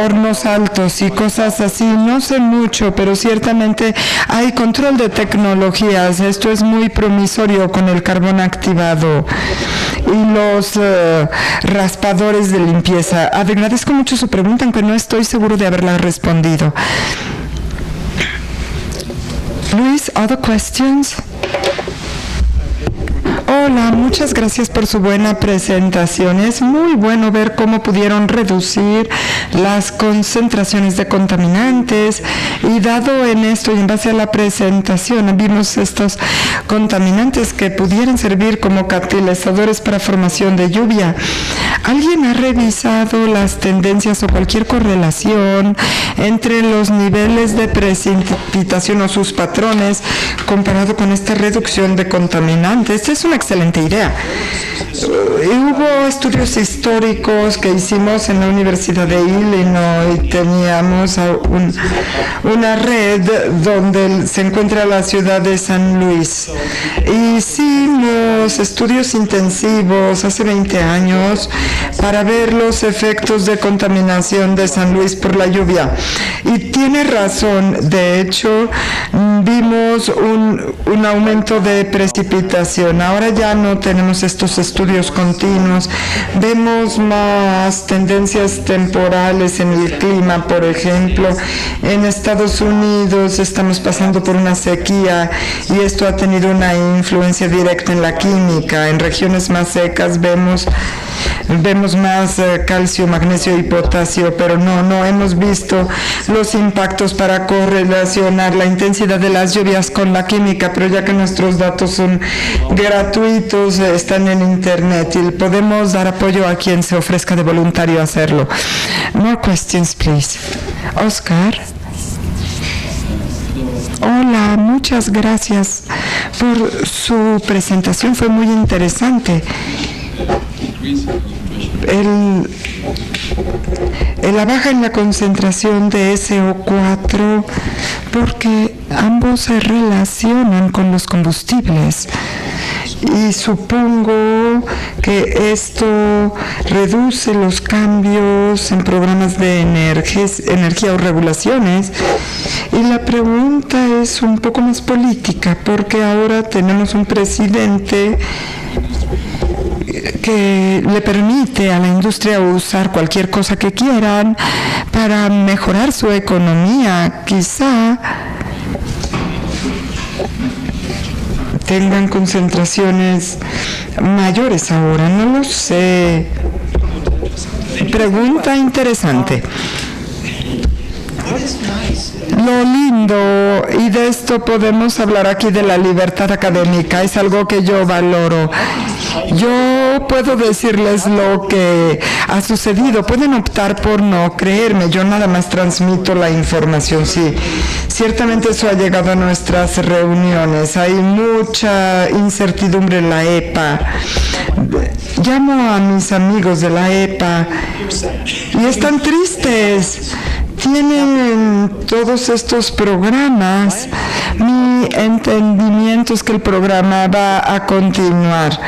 Hornos altos y cosas así, no sé mucho, pero ciertamente hay control de tecnologías. Esto es muy promisorio con el carbón activado y los raspadores de limpieza. Agradezco mucho su pregunta, aunque no estoy seguro de haberla respondido. Luis, other questions? Hola, muchas gracias por su buena presentación. Es muy bueno ver cómo pudieron reducir las concentraciones de contaminantes, y dado en esto y en base a la presentación vimos estos contaminantes que pudieran servir como catalizadores para formación de lluvia. ¿Alguien ha revisado las tendencias o cualquier correlación entre los niveles de precipitación o sus patrones comparado con esta reducción de contaminantes? Esta es una excelente idea. Hubo estudios históricos que hicimos en la Universidad de Illinois. Teníamos una red donde se encuentra la ciudad de San Luis. Hicimos estudios intensivos hace 20 años para ver los efectos de contaminación de San Luis por la lluvia. Y tiene razón, de hecho, vimos un aumento de precipitación. Ahora ya no tenemos estos estudios estudios continuos. Vemos más tendencias temporales en el clima, por ejemplo. En Estados Unidos estamos pasando por una sequía y esto ha tenido una influencia directa en la química. En regiones más secas vemos más calcio, magnesio y potasio, pero no hemos visto los impactos para correlacionar la intensidad de las lluvias con la química, pero ya que nuestros datos son gratuitos, están en internet y podemos dar apoyo a quien se ofrezca de voluntario a hacerlo. More questions, please. Oscar. Hola, muchas gracias por su presentación, fue muy interesante. La baja en la concentración de SO4, porque ambos se relacionan con los combustibles. Y supongo que esto reduce los cambios en programas de energía o regulaciones. Y la pregunta es un poco más política, porque ahora tenemos un presidente que le permite a la industria usar cualquier cosa que quieran para mejorar su economía. Quizá tengan concentraciones mayores ahora, no lo sé. Pregunta interesante. Lo lindo, y de esto podemos hablar aquí de la libertad académica, es algo que yo valoro. Yo puedo decirles lo que ha sucedido, pueden optar por no creerme, yo nada más transmito la información. Sí, ciertamente eso ha llegado a nuestras reuniones, hay mucha incertidumbre en la EPA. Llamo a mis amigos de la EPA y están tristes. Tienen todos estos programas. Mi entendimiento es que el programa va a continuar,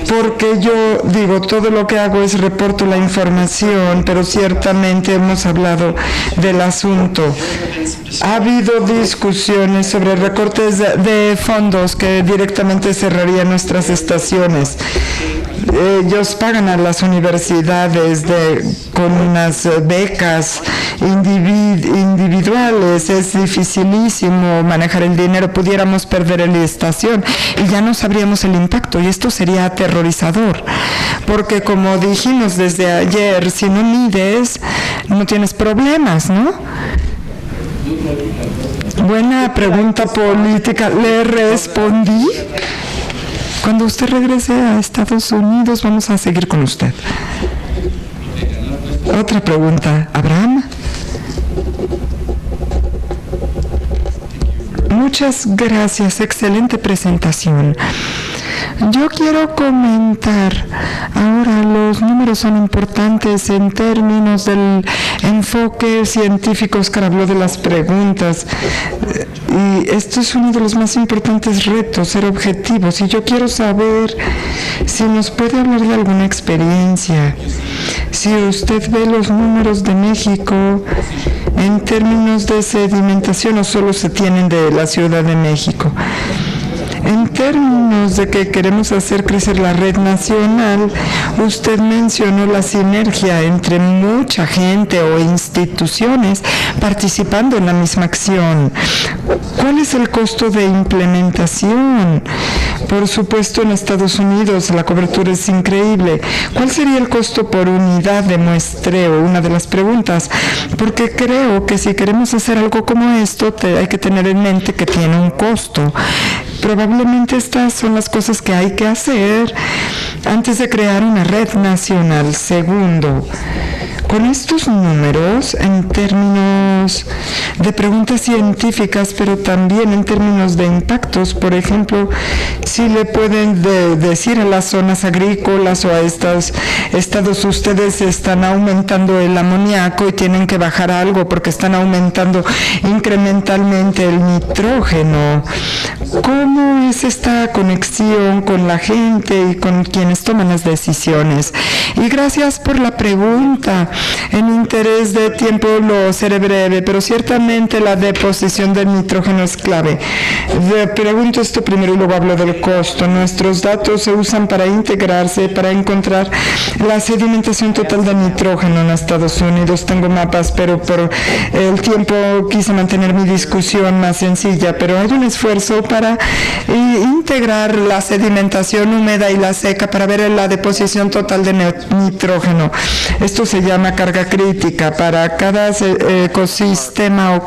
porque yo digo, todo lo que hago es reporto la información, pero ciertamente hemos hablado del asunto. Ha habido discusiones sobre recortes de fondos que directamente cerrarían nuestras estaciones. Ellos pagan a las universidades con unas becas individuales. Es dificilísimo manejar el dinero. Pudiéramos perder la estación y ya no sabríamos el impacto, y esto sería aterrorizador, porque como dijimos desde ayer, si no mides, no tienes problemas, ¿no? Buena pregunta política. ¿Le respondí? Cuando usted regrese a Estados Unidos, vamos a seguir con usted. Otra pregunta. ¿Abraham? Muchas gracias. Excelente presentación. Yo quiero comentar, ahora los números son importantes en términos del enfoque científico. Oscar habló de las preguntas y esto es uno de los más importantes retos, ser objetivos, y yo quiero saber si nos puede hablar de alguna experiencia. Si usted ve los números de México en términos de sedimentación o solo se tienen de la Ciudad de México. En términos de que queremos hacer crecer la red nacional, usted mencionó la sinergia entre mucha gente o instituciones participando en la misma acción. ¿Cuál es el costo de implementación? Por supuesto, en Estados Unidos la cobertura es increíble. ¿Cuál sería el costo por unidad de muestreo? Una de las preguntas, porque creo que si queremos hacer algo como esto, hay que tener en mente que tiene un costo. Probablemente estas son las cosas que hay que hacer antes de crear una red nacional. Segundo, con estos números, en términos de preguntas científicas, pero también en términos de impactos, por ejemplo, si le pueden decir a las zonas agrícolas o a estos estados, ustedes están aumentando el amoníaco y tienen que bajar algo porque están aumentando incrementalmente el nitrógeno. ¿Cómo es esta conexión con la gente y con quienes toman las decisiones? Y gracias por la pregunta. En interés de tiempo lo seré breve, pero ciertamente la deposición del nitrógeno es clave. Pregunto esto primero y luego hablo del costo. Nuestros datos se usan para integrarse, para encontrar la sedimentación total de nitrógeno en Estados Unidos. Tengo mapas, pero por el tiempo quise mantener mi discusión más sencilla, pero hay un esfuerzo para integrar la sedimentación húmeda y la seca para ver la deposición total de nitrógeno. Esto se llama carga crítica. Para cada ecosistema o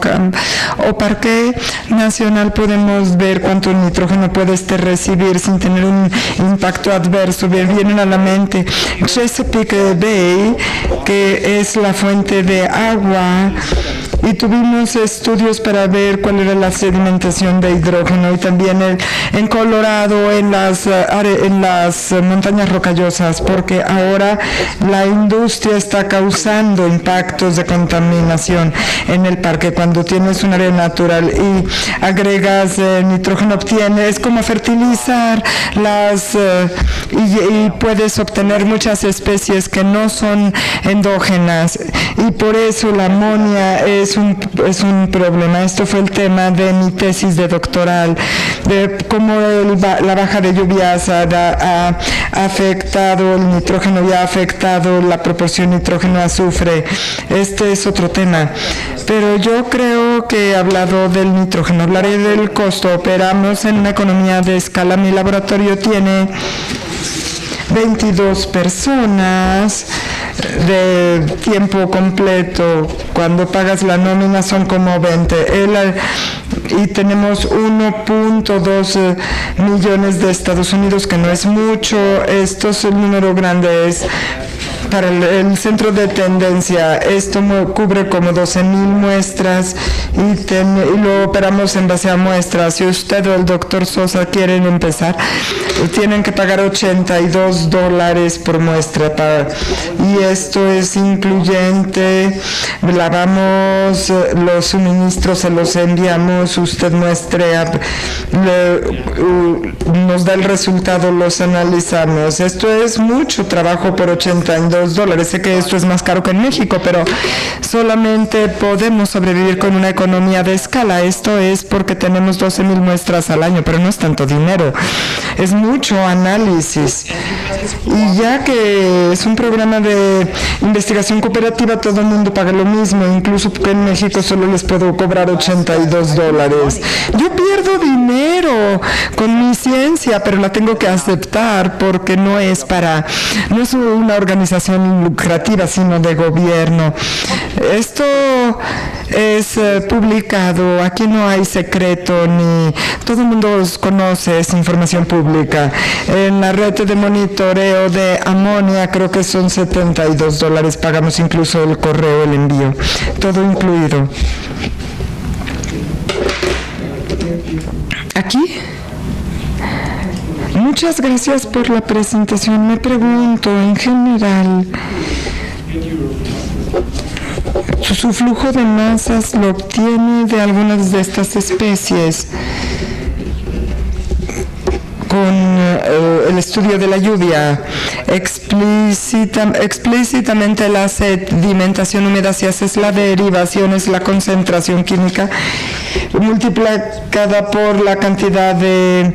parque nacional podemos ver cuánto nitrógeno puede recibir sin tener un impacto adverso. Me vienen a la mente Chesapeake Bay, que es la fuente de agua, y tuvimos estudios para ver cuál era la sedimentación de hidrógeno, y también en Colorado, en las montañas rocallosas, porque ahora la industria está causando impactos de contaminación en el parque. Cuando tienes un área natural y agregas nitrógeno, es como fertilizar y puedes obtener muchas especies que no son endógenas, y por eso la amonia es un problema. Esto fue el tema de mi tesis de doctoral, de cómo la baja de lluvias ha afectado el nitrógeno y ha afectado la proporción nitrógeno-azufre. Este es otro tema, pero yo creo que he hablado del nitrógeno. Hablaré del costo. Operamos en una economía de escala. Mi laboratorio tiene 22 personas de tiempo completo. Cuando pagas la nómina son como 20. Y tenemos 1.2 millones de Estados Unidos, que no es mucho. Esto es el número grande. Es para el centro de tendencia. Esto cubre como 12,000 muestras y lo operamos en base a muestras. Si usted o el doctor Sosa quieren empezar, tienen que pagar $82 por muestra. Y esto es incluyente. Lavamos los suministros, se los enviamos, usted muestra, nos da el resultado, los analizamos. Esto es mucho trabajo por $82. Sé que esto es más caro que en México, pero solamente podemos sobrevivir con una economía de escala. Esto es porque tenemos 12,000 muestras al año, pero no es tanto dinero, es mucho análisis. Y ya que es un programa de investigación cooperativa, todo el mundo paga lo mismo, incluso porque en México solo les puedo cobrar $82. Yo pierdo dinero con mi ciencia, pero la tengo que aceptar porque no es una organización lucrativa, sino de gobierno. Esto es publicado, aquí no hay secreto, ni todo el mundo los conoce, es información pública. En la red de monitoreo de amonia creo que son $72, pagamos incluso el correo, el envío, todo incluido. ¿Aquí? Muchas gracias por la presentación. Me pregunto, en general, su flujo de masas lo obtiene de algunas de estas especies con el estudio de la lluvia. Explícitamente la sedimentación húmeda, si haces la derivación, es la concentración química multiplicada por la cantidad de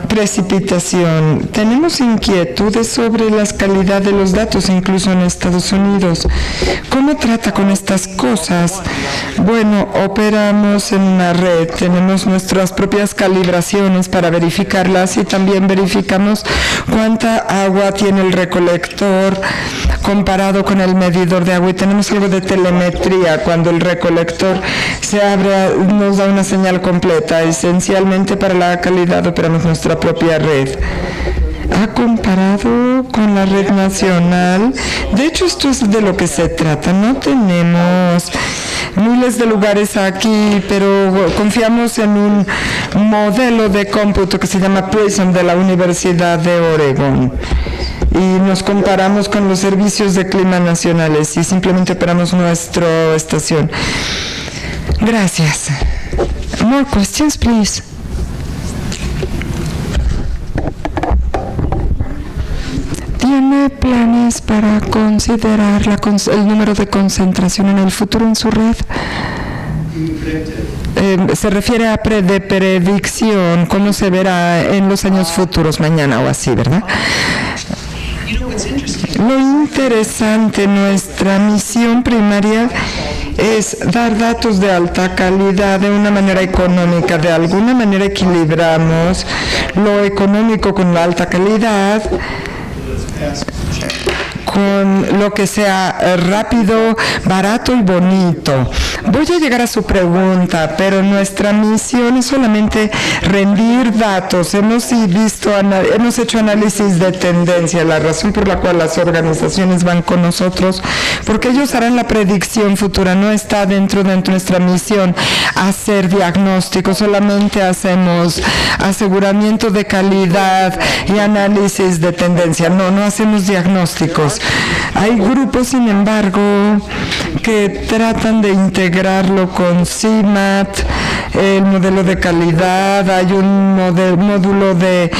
precipitación. Tenemos inquietudes sobre la calidad de los datos, incluso en Estados Unidos. ¿Cómo trata con estas cosas? Bueno, operamos en una red, tenemos nuestras propias calibraciones para verificarlas y también verificamos cuánta agua tiene el recolector comparado con el medidor de agua, y tenemos algo de telemetría. Cuando el recolector se abre, nos da una señal completa. Esencialmente, para la calidad operamos nuestra propia red. ¿Ha comparado con la red nacional? De hecho, esto es de lo que se trata. No tenemos miles de lugares aquí, pero confiamos en un modelo de cómputo que se llama PRISM de la Universidad de Oregón. Y nos comparamos con los servicios de clima nacionales y simplemente operamos nuestra estación. Gracias. More questions, please. ¿Tiene planes para considerar el número de concentración en el futuro en su red? Se refiere a predicción, cómo se verá en los años futuros, mañana o así, ¿verdad? Lo interesante, nuestra misión primaria es dar datos de alta calidad de una manera económica. De alguna manera equilibramos lo económico con la alta calidad, con lo que sea rápido, barato y bonito. Voy a llegar a su pregunta, pero nuestra misión es solamente rendir datos. Hemos hecho análisis de tendencia, la razón por la cual las organizaciones van con nosotros, porque ellos harán la predicción futura. No está dentro de nuestra misión hacer diagnósticos, solamente hacemos aseguramiento de calidad y análisis de tendencia. No hacemos diagnósticos. Hay grupos, sin embargo, que tratan de integrarlo con CIMAT, el modelo de calidad. Hay un módulo de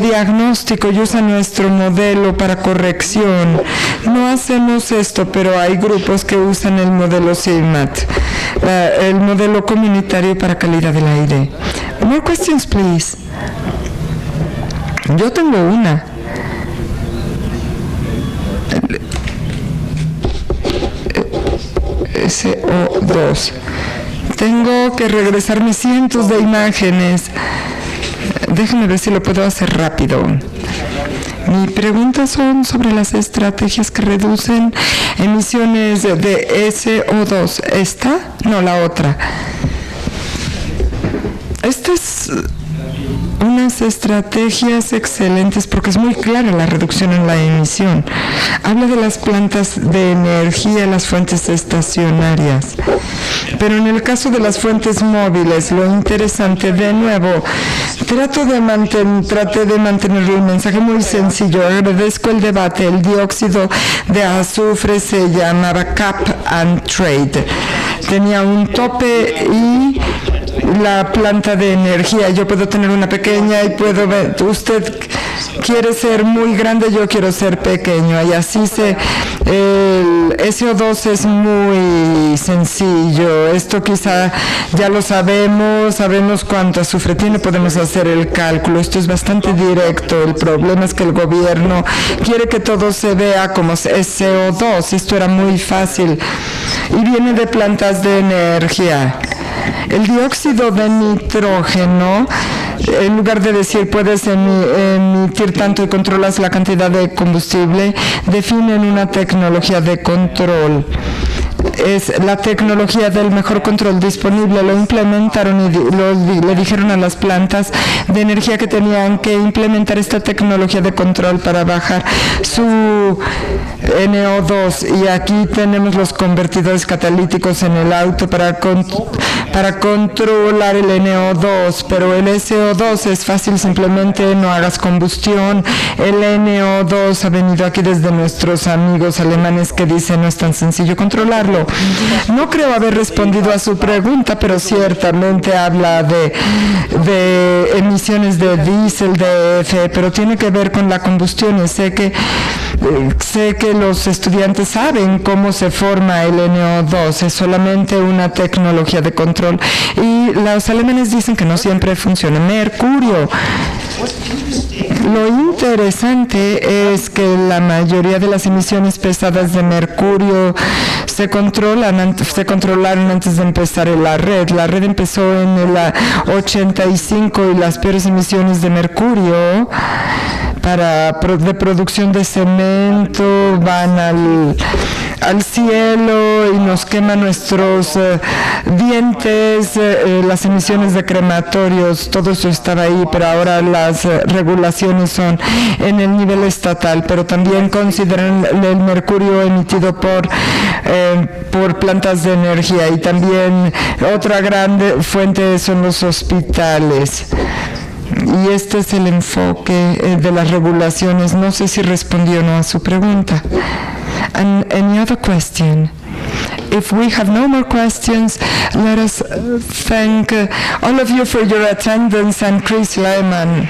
diagnóstico y usan nuestro modelo para corrección. No hacemos esto, pero hay grupos que usan el modelo CIMAT, el modelo comunitario para calidad del aire. More questions, please. Yo tengo una. SO2. Tengo que regresar mis cientos de imágenes. Déjenme ver si lo puedo hacer rápido. Mi pregunta son sobre las estrategias que reducen emisiones de SO2. ¿Esta? No, la otra. Esta es unas estrategias excelentes porque es muy clara la reducción en la emisión. Habla de las plantas de energía, las fuentes estacionarias. Pero en el caso de las fuentes móviles, lo interesante, de nuevo, traté de mantener un mensaje muy sencillo. Agradezco el debate. El dióxido de azufre se llamaba Cap and Trade. Tenía un tope y la planta de energía. Yo puedo tener una pequeña y puedo ver, usted quiere ser muy grande, yo quiero ser pequeño. Y así el SO2 es muy sencillo. Esto quizá ya lo sabemos cuánto azufre tiene, podemos hacer el cálculo. Esto es bastante directo. El problema es que el gobierno quiere que todo se vea como SO2. Esto era muy fácil y viene de plantas de energía. El dióxido de nitrógeno, en lugar de decir puedes emitir tanto y controlas la cantidad de combustible, definen una tecnología de control. Es la tecnología del mejor control disponible. Lo implementaron y le dijeron a las plantas de energía que tenían que implementar esta tecnología de control para bajar su NO2. Y aquí tenemos los convertidores catalíticos en el auto para controlar el NO2, pero el SO2 es fácil, simplemente no hagas combustión. El NO2 ha venido aquí desde nuestros amigos alemanes que dicen no es tan sencillo controlarlo. No creo haber respondido a su pregunta, pero ciertamente habla de emisiones de diésel, de pero tiene que ver con la combustión. Sé que los estudiantes saben cómo se forma el NO2, es solamente una tecnología de control y los alemanes dicen que no siempre funciona. Mercurio. Lo interesante es que la mayoría de las emisiones pesadas de mercurio se controlaron antes de empezar la red. La red empezó en el 85 y las peores emisiones de mercurio de producción de cemento van al cielo y nos queman nuestros dientes, las emisiones de crematorios, todo eso estaba ahí, pero ahora las regulaciones son en el nivel estatal, pero también consideran el mercurio emitido por plantas de energía y también otra grande fuente son los hospitales. Y este es el enfoque de las regulaciones. No sé si respondió o no a su pregunta. And any other question? If we have no more questions, let us thank all of you for your attendance and Chris Lehman.